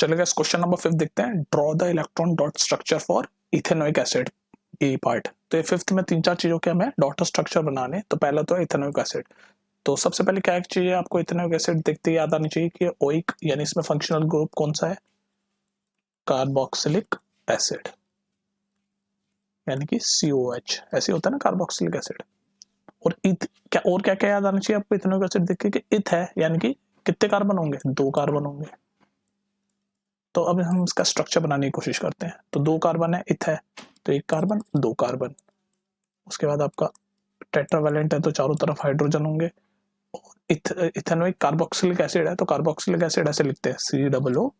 चलेगा इस question number 5 देखते हैं। Draw the electron dot structure for ethanoic acid, A part. तो ये 5th में 3-4 चीजों के हमें डॉट स्ट्रक्चर बनाने। तो पहला तो है इथेनोइक एसिड। तो सबसे पहले क्या चाहिए आपको, इथेनोइक एसिड देखते ही याद आनी चाहिए कि ओइक यानी इसमें फंक्शनल ग्रुप कौन सा है, कार्बोक्सिलिक एसिड, यानी कि COH ऐसे होता है ना कार्बोक्सिलिक एसिड। और क्या क्या याद आना चाहिए आपको इथेनोइक एसिड देख के कि इथ है, यानी कि कितने कार्बन होंगे, 2 कार्बन होंगे। तो अब हम इसका स्ट्रक्चर बनाने की कोशिश करते हैं। तो 2 कार्बन है, इथ है, तो 1 कार्बन 2 कार्बन। उसके बाद आपका टेट्रावैलेंट है तो चारों तरफ हाइड्रोजन होंगे। इथेनोइक कार्बोक्सिलिक एसिड है तो कार्बोक्सिलिक एसिड ऐसे लिखते हैं COO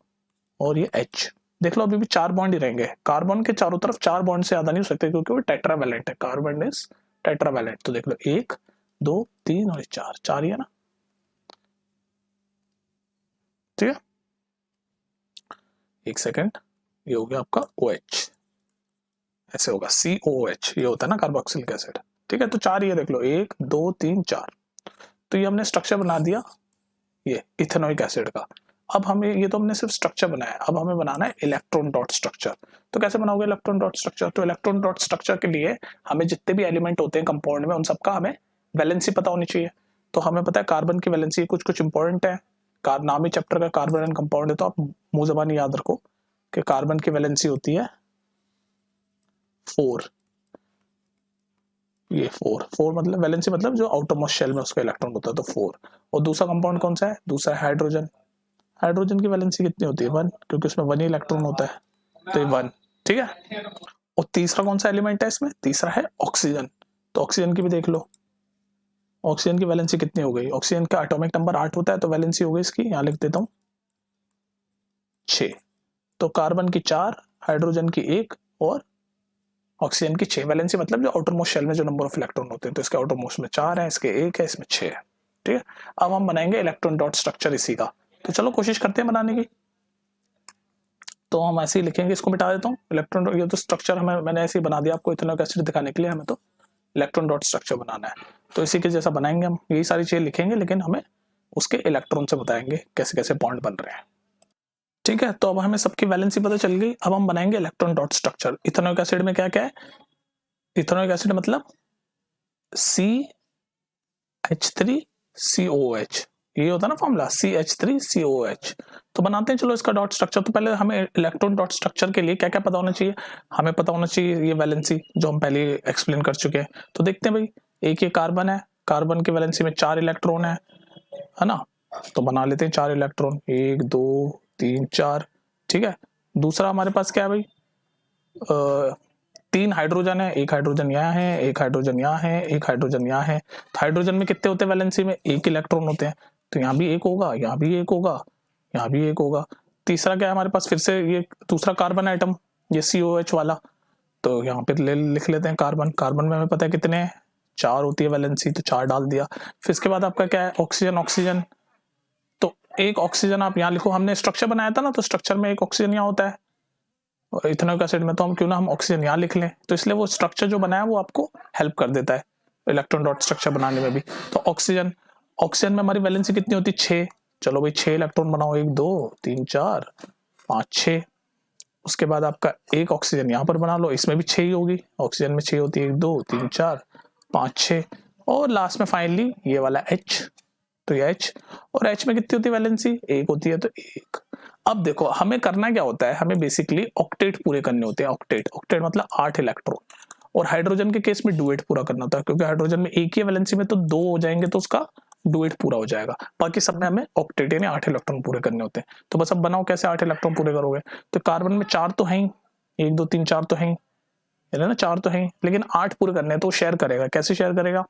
और ये H। देख लो अभी भी 4 बॉन्ड ही रहेंगे। कार्बन के चारों तरफ 4 बॉन्ड से ज्यादा नहीं हो सकते क्योंकि वो टेट्रावैलेंट है। Carbon is tetravalent. तो देख लो 1 2 3 और 4 ही है ना, ठीक है। एक सेकेंड, ये हो गया आपका OH, ऐसे होगा COOH, ये होता है ना कार्बोक्सिलिक एसिड, ठीक है। तो 4 ये देख लो 1 2 3 4। तो ये हमने स्ट्रक्चर बना दिया ये इथेनोइक एसिड का। अब हमें ये तो हमने सिर्फ स्ट्रक्चर बनाया, अब हमें बनाना है इलेक्ट्रॉन डॉट स्ट्रक्चर। तो कैसे बनाओगे इलेक्ट्रॉन डॉट स्ट्रक्चर? तो इलेक्ट्रॉन डॉट स्ट्रक्चर के लिए हमें जितने भी एलिमेंट होते हैं कंपाउंड में उन सबका हमें वैलेंसी पता होनी चाहिए। तो हमें पता है कार्बन की वैलेंसी कुछ कुछ इंपॉर्टेंट है। नाम ही चैप्टर का कार्बन एंड कंपाउंड है, तो आप मुंह जबानी याद रखो कि कार्बन की वैलेंसी होती है 4। ये 4 मतलब वैलेंसी मतलब जो आउटर मोस्ट शेल में उसका इलेक्ट्रॉन होता है, तो 4। और दूसरा कंपाउंड कौन सा है? दूसरा है हाइड्रोजन। हाइड्रोजन की वैलेंसी कितनी होती है? 1, क्योंकि उसमें 1 ही इलेक्ट्रॉन होता है, तो 1, ठीक है। और तीसरा कौन सा एलिमेंट है इसमें? तीसरा है ऑक्सीजन। तो ऑक्सीजन की भी देख लो, ऑक्सीजन की वैलेंसी कितनी हो गई? ऑक्सीजन का एटॉमिक नंबर 8 होता है, तो वैलेंसी हो गई इसकी, यहां लिख देता हूं 6। तो कार्बन की 4, हाइड्रोजन की 1 और ऑक्सीजन की 6। वैलेंसी मतलब जो आउटर मोस्ट शेल में जो नंबर ऑफ इलेक्ट्रॉन होते हैं, तो इसके आउटर मोस्ट में 4 है, इसके 1 है, इसमें 6 है, ठीक है। अब हम बनाएंगे इलेक्ट्रॉन डॉट स्ट्रक्चर इसी का। तो चलो कोशिश करते हैं बनाने की। तो हम ऐसे ही लिखेंगे, इसको मिटा देता हूँ। इलेक्ट्रॉन, ये तो स्ट्रक्चर हमें मैंने ऐसे ही बना दिया आपको इथेनोइक एसिड दिखाने के लिए। हमें तो इलेक्ट्रॉन डॉट स्ट्रक्चर बनाना है, तो इसी के जैसा बनाएंगे हम। यही सारी चीजें लिखेंगे, लेकिन हमें उसके इलेक्ट्रॉन से बताएंगे कैसे कैसे बॉन्ड बन रहे हैं, ठीक है। तो अब हमें सबकी वैलेंसी पता चल गई। अब हम बनाएंगे electron dot structure. Ethanoic acid में क्या क्या है? इथेनोइक एसिड मतलब CH3COOH, ये होता है ना फॉर्मूला, CH3COOH। तो बनाते हैं चलो इसका डॉट स्ट्रक्चर। तो पहले हमें इलेक्ट्रॉन डॉट स्ट्रक्चर के लिए क्या क्या पता होना चाहिए? हमें पता होना चाहिए ये वैलेंसी जो हम पहले एक्सप्लेन कर चुके हैं। तो देखते हैं भाई, एक ये कार्बन है, कार्बन की वैलेंसी में 4 इलेक्ट्रॉन है ना। तो बना लेते हैं 4 इलेक्ट्रॉन, 1 2 3 4, ठीक है। दूसरा हमारे पास क्या है भाई? 3 हाइड्रोजन है, एक हाइड्रोजन यहाँ है, एक हाइड्रोजन यहाँ है, एक हाइड्रोजन यहाँ है। तो हाइड्रोजन में कितने होते हैं वैलेंसी में? 1 इलेक्ट्रॉन होते हैं। तो यहाँ भी 1 होगा, यहाँ भी 1 होगा, यहाँ भी 1 होगा। तीसरा क्या है हमारे पास? फिर से ये दूसरा कार्बन आइटम, ये COH वाला। तो यहाँ पे लिख लेते हैं कार्बन। कार्बन में हमें पता है कितने हैं, 4 होती है वैलेंसी, तो 4 डाल दिया। फिर इसके बाद आपका क्या है? ऑक्सीजन। ऑक्सीजन तो एक ऑक्सीजन आप यहाँ लिखो। हमने स्ट्रक्चर बनाया था ना, तो स्ट्रक्चर में एक ऑक्सीजन यहाँ होता है, और इथेनोइक एसिड में तो हम क्यों ना हम ऑक्सीजन यहाँ लिख लें। तो इसलिए वो स्ट्रक्चर जो बनाया वो आपको हेल्प कर देता है इलेक्ट्रॉन डॉट स्ट्रक्चर बनाने में भी। तो ऑक्सीजन, ऑक्सीजन में हमारी वैलेंसी कितनी होती है? 6। चलो भाई 6 इलेक्ट्रॉन बनाओ, 1 2 3 4 5 6। उसके बाद आपका एक ऑक्सीजन यहाँ पर बना लो, इसमें भी 6 ही होगी। ऑक्सीजन में 6 होती है, 1 2 3 4 5 6। और लास्ट में फाइनली ये वाला H, तो ये H। और H में कितनी होती है वैलेंसी? 1 होती है, तो 1। अब देखो हमें करना क्या होता है, हमें बेसिकली ऑक्टेट पूरे करने होते हैं। ऑक्टेट, ऑक्टेट मतलब 8 इलेक्ट्रॉन। और हाइड्रोजन के केस में डुएट पूरा करना होता है, क्योंकि हाइड्रोजन में एक ही वैलेंसी में तो 2 हो जाएंगे, तो उसका डुएट पूरा हो जाएगा। बाकी सब में हमें ऑक्टेट यानी 8 इलेक्ट्रॉन पूरे करने होते हैं। तो बस अब बनाओ कैसे 8 इलेक्ट्रॉन पूरे करोगे। तो कार्बन में 4 तो है ही, 1 2 3 4 तो है ही, है ना, 4 तो है ही, लेकिन 8 पूरे करने हैं। तो शेयर करेगा, कैसे शेयर करेगा?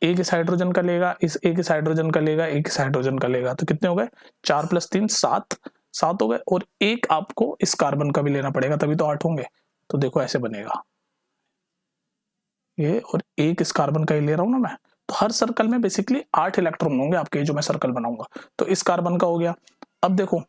एक इस हाइड्रोजन का लेगा, एक इस हाइड्रोजन का लेगा, एक इस हाइड्रोजन का लेगा। तो कितने हो गए? 4 + 3 7 हो गए। और एक आपको इस कार्बन का भी लेना पड़ेगा, तभी तो 8 होंगे। तो देखो ऐसे बनेगा ये, और एक इस कार्बन का ही ले रहा हूं ना मैं। तो हर सर्कल में बेसिकली 8 इलेक्ट्रॉन होंगे आपके, जो मैं सर्कल बनाऊंगा। तो इस कार्बन का हो गया। अब देखो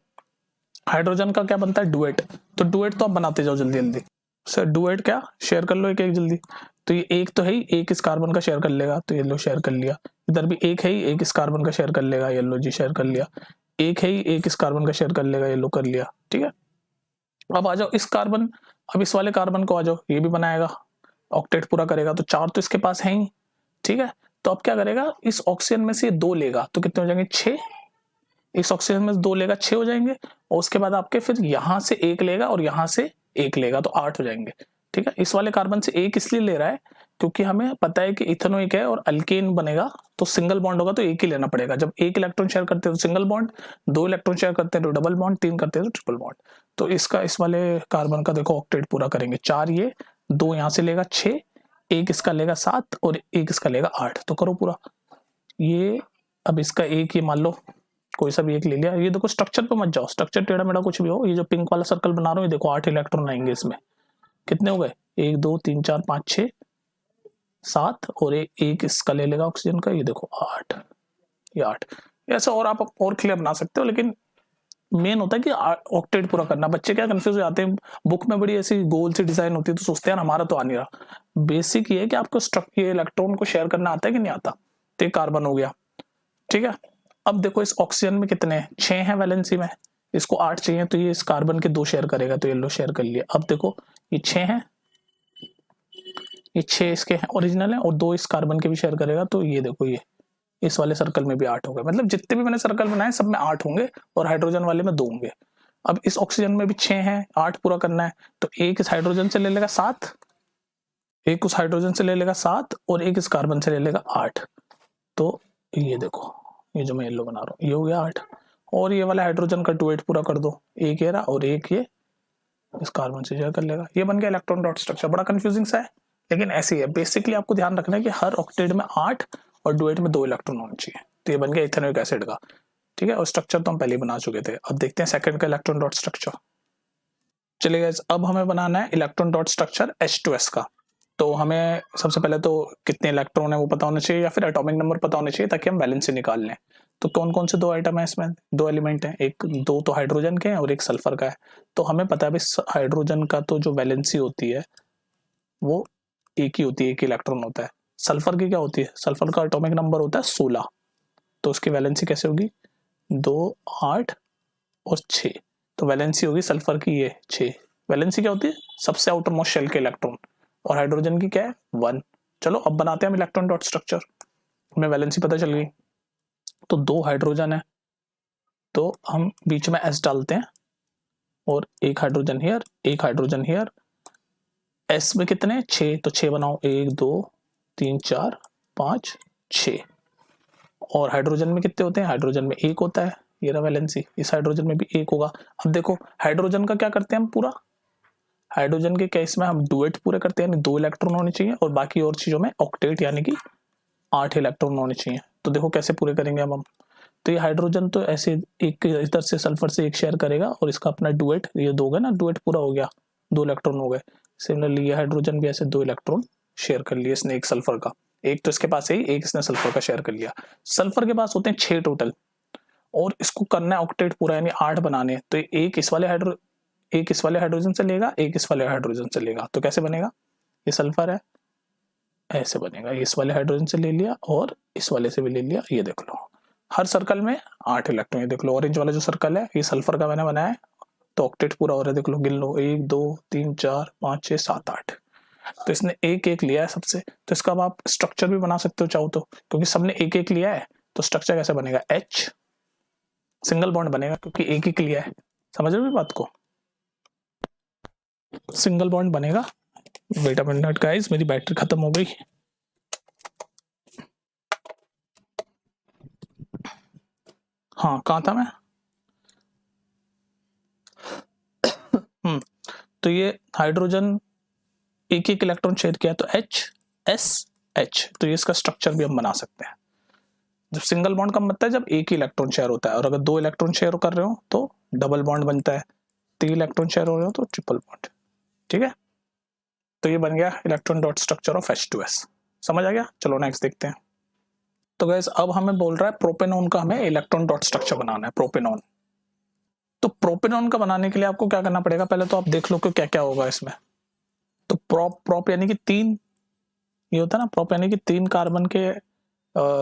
हाइड्रोजन का क्या बनता है? डुएट। तो डुएट तो आप बनाते जाओ जल्दी जल्दी। सर डुएट क्या शेयर कर लो एक एक जल्दी। तो ये एक तो है ही, एक इस कार्बन का शेयर कर लेगा, तो ये लो शेयर कर लिया। इधर भी एक है ही, एक इस कार्बन का शेयर कर लेगा, ये लो जी शेयर कर लिया। एक है ही, एक इस कार्बन का शेयर कर लेगा, येलो कर लिया, ठीक है। अब आ जाओ इस कार्बन, अब इस वाले कार्बन को आ जाओ, ये भी बनाएगा, ऑक्टेट पूरा करेगा, तो 4 तो इसके पास है ही, ठीक है। तो अब क्या करेगा, इस ऑक्सीजन में से 2 लेगा तो कितने हो जाएंगे 6, इस ऑक्सीजन में 2 लेगा 6 हो जाएंगे, और उसके बाद आपके फिर यहां से 1 लेगा और यहां से 1 लेगा तो 8 हो जाएंगे, ठीक है। इस वाले कार्बन से 1 इसलिए ले रहा है क्योंकि हमें पता है कि इथेनोइक है और अल्केन बनेगा तो सिंगल बॉन्ड होगा तो 1 ही लेना पड़ेगा। जब 1 इलेक्ट्रॉन शेयर करते हैं तो सिंगल बॉन्ड, 2 इलेक्ट्रॉन शेयर करते हैं तो डबल बॉन्ड, 3 करते हैं तो ट्रिपल बॉन्ड। तो इसका इस वाले कार्बन का देखो ऑक्टेट पूरा करेंगे, 4 ये, 2 यहां से लेगा 6, 1 इसका लेगा 7 और 1 इसका लेगा 8, तो करो पूरा ये। अब इसका एक ये मान लो कोई सा भी एक ले लिया, ये देखो स्ट्रक्चर पे मत जाओ, स्ट्रक्चर टेढ़ा मेढ़ा कुछ भी हो, ये जो पिंक वाला सर्कल बना रहा हूँ ये देखो 8 इलेक्ट्रॉन आएंगे इसमें, कितने हो गए 1 2 3 4 5 6 7 और एक इसका ले लेगा ऑक्सीजन का, ये देखो 8, ये 8। ऐसा और आप और क्लियर बना सकते हो, लेकिन मेन होता है कि ऑक्टेट पूरा करना। बच्चे क्या कंफ्यूज हो जाते हैं, बुक में बड़ी ऐसी गोल सी डिजाइन होती है तो सोचते हैं हमारा तो आ नहीं रहा। बेसिक ये है कि आपको ये इलेक्ट्रॉन को शेयर करना आता है कि नहीं आता। तो कार्बन हो गया, ठीक है। अब देखो इस ऑक्सीजन में कितने हैं, 6 हैं वैलेंसी में, इसको 8 चाहिए तो ये इस कार्बन के 2 शेयर करेगा तो येलो शेयर कर लिया। अब देखो ये 6 हैं, ये 6 इसके हैं ओरिजिनल है और 2 इस कार्बन के भी शेयर करेगा तो ये देखो ये इस वाले सर्कल में भी 8 हो गए। मतलब जितने भी मैंने सर्कल बनाए सब में 8 होंगे और हाइड्रोजन वाले में 2 होंगे। अब इस ऑक्सीजन में भी 6 हैं, 8 पूरा करना है तो एक इस हाइड्रोजन से ले लेगा 7, एक उस हाइड्रोजन से ले लेगा 7 और एक इस कार्बन से ले लेगा 8। तो ये देखो ये जो मैं येलो बना रहा हूँ ये हो गया 8, और ये वाला हाइड्रोजन का डुएट पूरा कर दो, एक ये रहा और एक ये इस कार्बन से शेयर कर लेगा। ये बन गया इलेक्ट्रॉन डॉट स्ट्रक्चर। बड़ा कंफ्यूजिंग सा है लेकिन ऐसे ही है। बेसिकली आपको ध्यान रखना है कि हर ऑक्टेट में 8 और डुएट में 2 इलेक्ट्रॉन होने चाहिए। तो ये बन गया इथेनोइक एसिड का, ठीक है। और स्ट्रक्चर तो हम पहले ही बना चुके थे। अब देखते हैं सेकंड का इलेक्ट्रॉन डॉट स्ट्रक्चर। चलिए अब हमें बनाना है इलेक्ट्रॉन डॉट स्ट्रक्चर H2S का। तो हमें सबसे पहले तो कितने इलेक्ट्रॉन है वो पता होना चाहिए या फिर एटॉमिक नंबर पता होना चाहिए ताकि हम वैलेंसी निकाल लें। तो कौन कौन से 2 आइटम है इसमें, 2 एलिमेंट हैं, एक 2 तो हाइड्रोजन के हैं और एक सल्फर का है। तो हमें पता है हाइड्रोजन का तो जो वैलेंसी होती है वो एक ही होती है, एक इलेक्ट्रॉन होता है। सल्फर की क्या होती है, सल्फर का एटॉमिक नंबर होता है 16। तो उसकी वैलेंसी कैसे होगी 2 8 और 6। तो वैलेंसी होगी सल्फर की ये 6। वैलेंसी क्या होती है, सबसे आउटर मोस्ट शेल के इलेक्ट्रॉन, और हाइड्रोजन की क्या है 1। चलो अब बनाते हैं हम इलेक्ट्रॉन डॉट स्ट्रक्चर। हमें वैलेंसी पता चल गई, तो 2 हाइड्रोजन है तो हम बीच में S डालते हैं और एक हाइड्रोजन हियर, एक हाइड्रोजन हियर। S में कितने 6, तो 6 बनाओ, 1 2 3 4 5 6। और हाइड्रोजन में कितने होते हैं, हाइड्रोजन में 1 होता है, ये रहा वैलेंसी। इस हाइड्रोजन में भी 1 होगा। अब देखो हाइड्रोजन का क्या करते हैं हम पूरा, हाइड्रोजन के केस में हम डुएट पूरे करते हैं, यानी 2 इलेक्ट्रॉन होने चाहिए और बाकी और चीजों में ऑक्टेट यानी कि 8 इलेक्ट्रॉन होने चाहिए। तो देखो कैसे पूरे करेंगे अब हम। तो ये हाइड्रोजन तो ऐसे एक इधर से सल्फर से 1 शेयर करेगा और इसका अपना डुएट, ये 2 गए ना, डुएट पूरा हो गया, 2 इलेक्ट्रॉन हो गए। सिमिलरली ये हाइड्रोजन भी ऐसे 2 इलेक्ट्रॉन शेयर कर लिया इसने एक सल्फर का, एक तो इसके पास है, एक इसने सल्फर का शेयर कर लिया। सल्फर के पास होते हैं 6 टोटल और इसको करना है ऑक्टेट पूरा यानी 8 बनाने। तो एक इस वाले हाइड्रोजन से लेगा, एक इस वाले हाइड्रोजन से लेगा। तो कैसे बनेगा, ये सल्फर है ऐसे बनेगा, इस वाले हाइड्रोजन से ले लिया और इस वाले से भी ले लिया। ये देख लो हर सर्कल में 8 इलेक्ट्रॉन। ये देख लो ऑरेंज वाला जो सर्कल है ये सल्फर का मैंने बनाया है, तो ऑक्टेट पूरा हो रहा है। देख लो गिन लो 1 2 3 4 5 6 7 8। तो इसने एक एक लिया है सबसे। तो इसका अब आप स्ट्रक्चर भी बना सकते हो चाहो तो, क्योंकि सबने एक एक लिया है तो स्ट्रक्चर कैसे बनेगा, H सिंगल बॉन्ड बनेगा क्योंकि एक एक लिया है। समझ रहे हो बात को, सिंगल बॉन्ड बनेगा। वेट अ मिनट गाइस, मेरी बैटरी खत्म हो गई। हाँ कहाँ था मैं, तो ये हाइड्रोजन एक एक इलेक्ट्रॉन शेयर किया तो HSH। तो ये इसका स्ट्रक्चर भी हम बना सकते हैं। जब सिंगल बॉन्ड का मतलब है जब एक ही इलेक्ट्रॉन शेयर होता है, और अगर 2 इलेक्ट्रॉन शेयर कर रहे हो तो डबल बॉन्ड बनता है, 3 इलेक्ट्रॉन शेयर हो रहे हो तो ट्रिपल बॉन्ड, ठीक है। तो ये बन गया electron dot structure of H2S। समझ आ गया, चलो नेक्स्ट देखते हैं। तो गाइस अब हमें बोल रहा है प्रोपेनॉन का हमें इलेक्ट्रॉन डॉट स्ट्रक्चर बनाना है, प्रोपेनॉन। तो प्रोपेनॉन का बनाने के लिए आपको क्या करना पड़ेगा, पहले तो आप देख लो कि क्या क्या होगा इसमें। तो प्रोप यानी कि 3, ये होता है ना प्रोप यानी कि 3 कार्बन के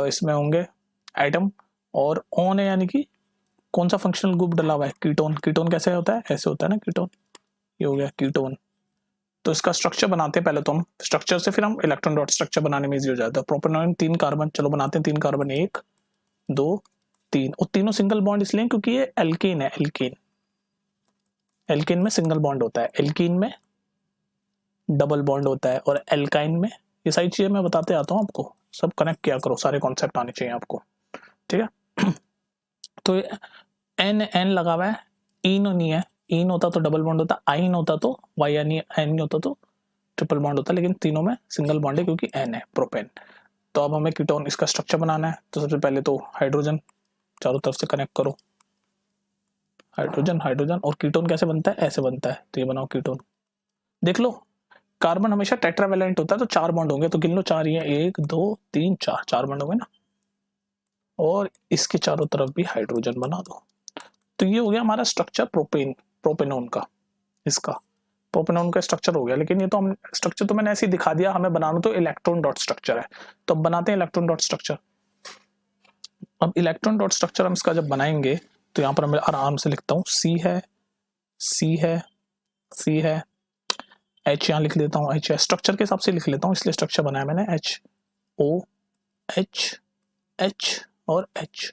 इसमें होंगे एटम, और ऑन है यानी कि कौन सा फंक्शनल ग्रुप डला हुआ है? कीटोन। कीटोन कैसे होता है? ऐसे होता है ना कीटोन, ये हो गया कीटोन। तो इसका स्ट्रक्चर बनाते हैं पहले तो हम, स्ट्रक्चर से फिर हम इलेक्ट्रॉन डॉट स्ट्रक्चर बनाने में इजी हो जाता है। प्रोपेनॉन 3 कार्बन, चलो बनाते हैं 3 कार्बन, 1 2 3, और तीनों सिंगल बॉन्ड इसलिए क्योंकि ये एल्कीन है। एल्कीन, एल्कीन में सिंगल बॉन्ड होता है, एल्कीन में डबल बॉन्ड होता है, और एल्काइन में, ये सारी चीजें मैं बताते आता हूँ आपको, सब कनेक्ट किया करो, सारे कॉन्सेप्ट आने चाहिए आपको, ठीक है। तो एन एन लगा हुआ है, इन नहीं है, इन होता तो डबल बॉन्ड होता, आइन होता तो वाई एन नहीं होता तो ट्रिपल बॉन्ड होता, लेकिन तीनों में सिंगल बॉन्ड है क्योंकि एन है, प्रोपेन। तो अब हमें कीटोन इसका स्ट्रक्चर बनाना है, तो सबसे पहले तो हाइड्रोजन चारों तरफ से कनेक्ट करो, हाइड्रोजन हाइड्रोजन, और कीटोन कैसे बनता है? ऐसे बनता है, तो ये बनाओ कीटोन। देख लो कार्बन हमेशा टेट्रावेलेंट होता है, तो 4 बॉन्ड होंगे, तो गिन लो 4 ही है, 1 2 3 4, 4 बॉन्ड होंगे ना, और इसके चारों तरफ भी हाइड्रोजन बना दो। तो ये हो गया हमारा स्ट्रक्चर प्रोपेन, प्रोपेनॉन का, इसका प्रोपेनॉन का स्ट्रक्चर हो गया। लेकिन ये तो हम स्ट्रक्चर तो मैंने ऐसे ही दिखा दिया, हमें बनाना तो इलेक्ट्रॉन डॉट स्ट्रक्चर है, तो अब बनाते हैं इलेक्ट्रॉन डॉट स्ट्रक्चर। अब इलेक्ट्रॉन डॉट स्ट्रक्चर हम इसका जब बनाएंगे, तो यहाँ पर मैं आराम से लिखता हूँ, सी है, सी है, सी है, एच यहाँ लिख लेता हूँ, एच है, स्ट्रक्चर के हिसाब से लिख लेता हूँ, इसलिए स्ट्रक्चर बनाया मैंने, एच ओ एच एच और एच।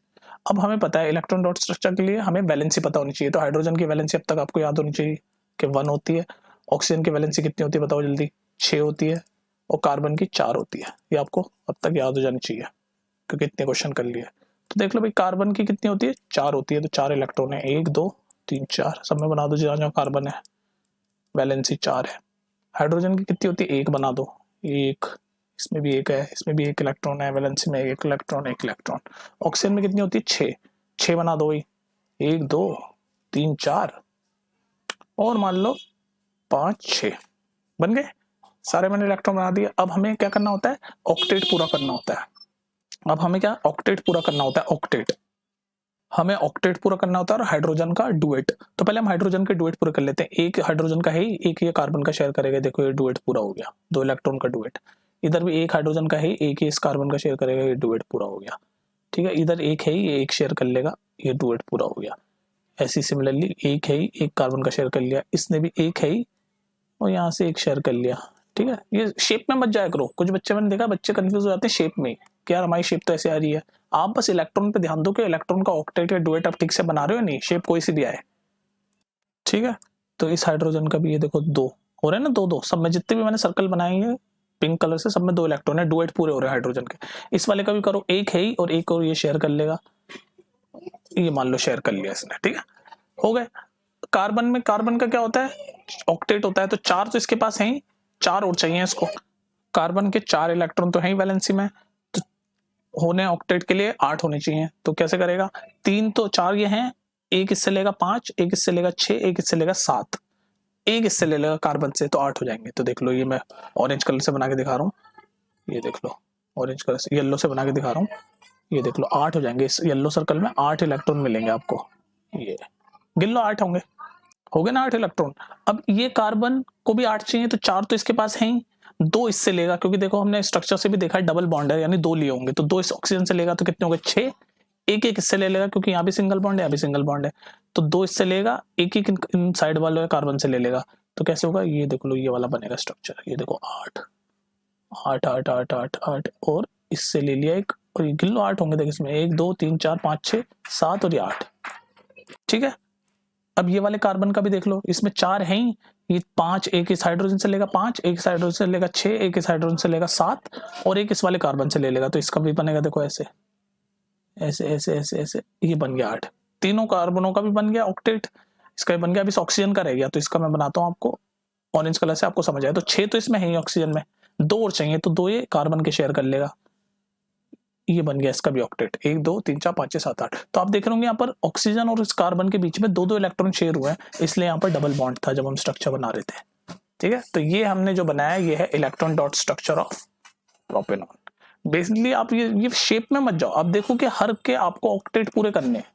अब हमें पता है इलेक्ट्रॉन डॉट स्ट्रक्चर के लिए हमें वैलेंसी पता होनी चाहिए, तो हाइड्रोजन की वैलेंसी अब तक आपको याद होनी चाहिए कि 1 होती है, ऑक्सीजन की वैलेंसी कितनी होती है बताओ जल्दी? 6 होती है, और कार्बन की 4 होती है, ये आपको अब तक याद हो जानी चाहिए क्योंकि इतने क्वेश्चन कर लिए। तो देख लो भाई, कार्बन की कितनी होती है? 4 होती है, तो 4 इलेक्ट्रॉन है, 1 2 3 4, सब में बना दो जहाँ जहाँ कार्बन है, वैलेंसी 4 है। हाइड्रोजन की कितनी होती है? 1 बना दो, 1, इसमें भी 1 है, इसमें भी 1 इलेक्ट्रॉन है, वैलेंसी में 1 इलेक्ट्रॉन 1 इलेक्ट्रॉन। ऑक्सीजन में कितनी होती है? 6, 6 बना दो भाई, 1 2 3 4, और मान लो 5 6, बन गए सारे, मैंने इलेक्ट्रॉन बना दिए। अब हमें क्या करना होता है? ऑक्टेट पूरा करना होता है। अब हमें क्या ऑक्टेट पूरा करना होता है? ऑक्टेट, हमें ऑक्टेट पूरा करना होता है, और हाइड्रोजन का डुएट। तो पहले हम हाइड्रोजन के डुएट पूरे कर लेते हैं, एक हाइड्रोजन का है ही, एक ये कार्बन का शेयर करेगा, देखो ये डुएट पूरा हो गया, 2 इलेक्ट्रॉन का डुएट। इधर भी एक हाइड्रोजन का है, एक ही इस कार्बन का शेयर करेगा, ये डुएट पूरा हो गया, ठीक है। इधर एक है ही, ये एक शेयर कर लेगा, ये डुएट पूरा हो गया। ऐसी सिमिलरली एक है ही, एक कार्बन का शेयर कर लिया, इसने भी एक है ही, और यहाँ से एक शेयर कर लिया, ठीक है। ये शेप में मत जाया करो, कुछ बच्चे मैंने देखा बच्चे कंफ्यूज हो जाते हैं शेप में कि यार हमारी शेप तो ऐसे आ रही है। आप बस इलेक्ट्रॉन पे ध्यान दो कि इलेक्ट्रॉन का ऑक्टेट या डुएट आप ठीक से बना रहे हो, नहीं शेप कोई सी भी आए, ठीक है। तो इस हाइड्रोजन का भी ये देखो 2 हो रहे हैं ना, 2 2, सब में जितने भी मैंने सर्कल बनाए हैं पिंक कलर से, सब में 2 इलेक्ट्रॉन है, डुएट पूरे हो रहे हैं हाइड्रोजन के। इस वाले का भी करो, एक है ही, और एक और ये शेयर कर लेगा, ये मान लो शेयर कर लिया इसने, ठीक है, हो गए। कार्बन में, कार्बन का क्या होता है? ऑक्टेट होता है, तो 4 तो इसके पास है ही, 4 और चाहिए इसको। कार्बन के 4 इलेक्ट्रॉन तो है ही वैलेंसी में, तो होने ऑक्टेट के लिए 8 होने चाहिए, तो कैसे करेगा? 3 तो 4 ये हैं, एक इससे लेगा 5, एक इससे लेगा 6, एक इससे लेगा 7, एक इससे ले लेगा कार्बन से, तो 8 हो जाएंगे। तो देख लो ये मैं ऑरेंज कलर से बना के दिखा रहा हूँ, ये देख लो ऑरेंज कलर से, येलो से बना के दिखा रहा हूँ, ये देख लो 8 हो जाएंगे, इस येलो सर्कल में 8 इलेक्ट्रॉन मिलेंगे आपको, ये गिन लो 8 होंगे, हो गए ना 8 इलेक्ट्रॉन। अब ये कार्बन को भी 8 चाहिए, तो 4 तो इसके पास है ही, 2 इससे लेगा, क्योंकि देखो हमने स्ट्रक्चर से भी देखा है डबल बॉन्ड है, यानी 2 लिए होंगे, तो 2 इस ऑक्सीजन से लेगा तो कितने हो गए? 6, एक एक इससे ले लेगा क्योंकि यहाँ भी सिंगल बॉन्ड है, यहाँ भी सिंगल बॉन्ड है, तो 2 इससे लेगा, एक एक इन साइड वाले कार्बन से ले लेगा, तो कैसे होगा? ये देख लो ये वाला बनेगा स्ट्रक्चर, ये देखो 8 8 8 8 8 8, और इससे ले लिया एक, और ये गिन लो 8 होंगे, देख इसमें 1 2 3 4 5 6 7 और ये 8, ठीक है। अब ये वाले कार्बन का भी देख लो, इसमें 4 है ही, ये 5, एक इस हाइड्रोजन से लेगा 5, एक इस हाइड्रोजन से लेगा 6, एक इस हाइड्रोजन से लेगा 7, और एक इस वाले कार्बन से ले लेगा, तो इसका भी बनेगा देखो ऐसे ऐसे ऐसे ऐसे ऐसे, ये बन गया 8, तीनों कार्बनों का भी बन गया ऑक्टेट, इसका भी बन गया। अभी इस ऑक्सीजन का रह गया, तो इसका मैं बनाता हूँ आपको ऑरेंज कलर से, आपको समझ आए। तो 6 तो इसमें है ही ऑक्सीजन में, 2 और चाहिए, तो 2 ये कार्बन के शेयर कर लेगा, ये बन गया इसका भी ऑक्टेट, 1 2 3 4 5 6 7 8। तो आप देख रहे होंगे यहाँ पर ऑक्सीजन और इस कार्बन के बीच में 2 2 इलेक्ट्रॉन शेयर हुए हैं, इसलिए यहाँ पर डबल बॉन्ड था जब हम स्ट्रक्चर बना रहे थे, ठीक है। तो ये हमने जो बनाया ये है electron dot structure of propanone. Basically आप ये शेप में मत जाओ, आप देखो कि हर के आपको ऑक्टेट पूरे करने हैं,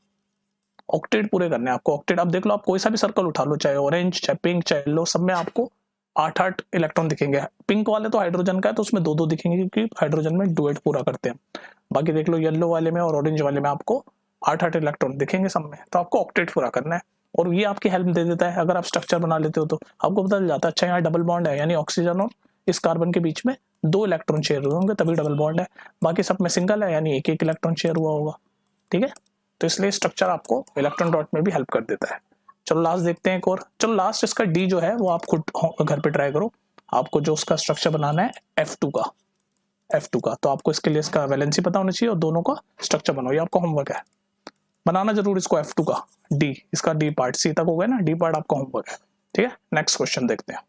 ऑक्टेट पूरे करने हैं आपको, ऑक्टेट। आप देख लो, आप कोई सा भी सर्कल उठा लो, चाहे ऑरेंज चाहे पिंक चाहे येलो, सब में आपको 8 8 इलेक्ट्रॉन दिखेंगे। पिंक वाले तो हाइड्रोजन का है, तो उसमें 2 2 दिखेंगे क्योंकि हाइड्रोजन में डुएट पूरा करते हैं। बाकी देख लो येलो वाले में और ऑरेंज वाले में आपको 8 इलेक्ट्रॉन दिखेंगे सब में, तो आपको ऑक्टेट पूरा करना है। और ये आपकी हेल्प दे देता है, अगर आप स्ट्रक्चर बना लेते हो तो आपको पता चल जाता है अच्छा यहाँ डबल बॉन्ड है, यानी ऑक्सीजन और इस कार्बन के बीच में 2 इलेक्ट्रॉन शेयर हुए होंगे तभी डबल बॉन्ड है, बाकी सब में सिंगल है यानी एक एक इलेक्ट्रॉन शेयर हुआ होगा। ठीक है, तो इसलिए स्ट्रक्चर आपको इलेक्ट्रॉन डॉट में भी हेल्प कर देता है। चलो लास्ट देखते हैं एक और। चलो लास्ट इसका डी जो है वो आप खुद घर पे ट्राई करो। आपको जो उसका स्ट्रक्चर बनाना है F2 का, तो आपको इसके लिए इसका वैलेंसी पता होना चाहिए और दोनों का स्ट्रक्चर बनाओ, ये आपका होमवर्क है, बनाना जरूर इसको F2 का डी, इसका डी पार्ट सी तक हो गया ना, डी पार्ट आपका होमवर्क है। ठीक है, नेक्स्ट क्वेश्चन देखते हैं।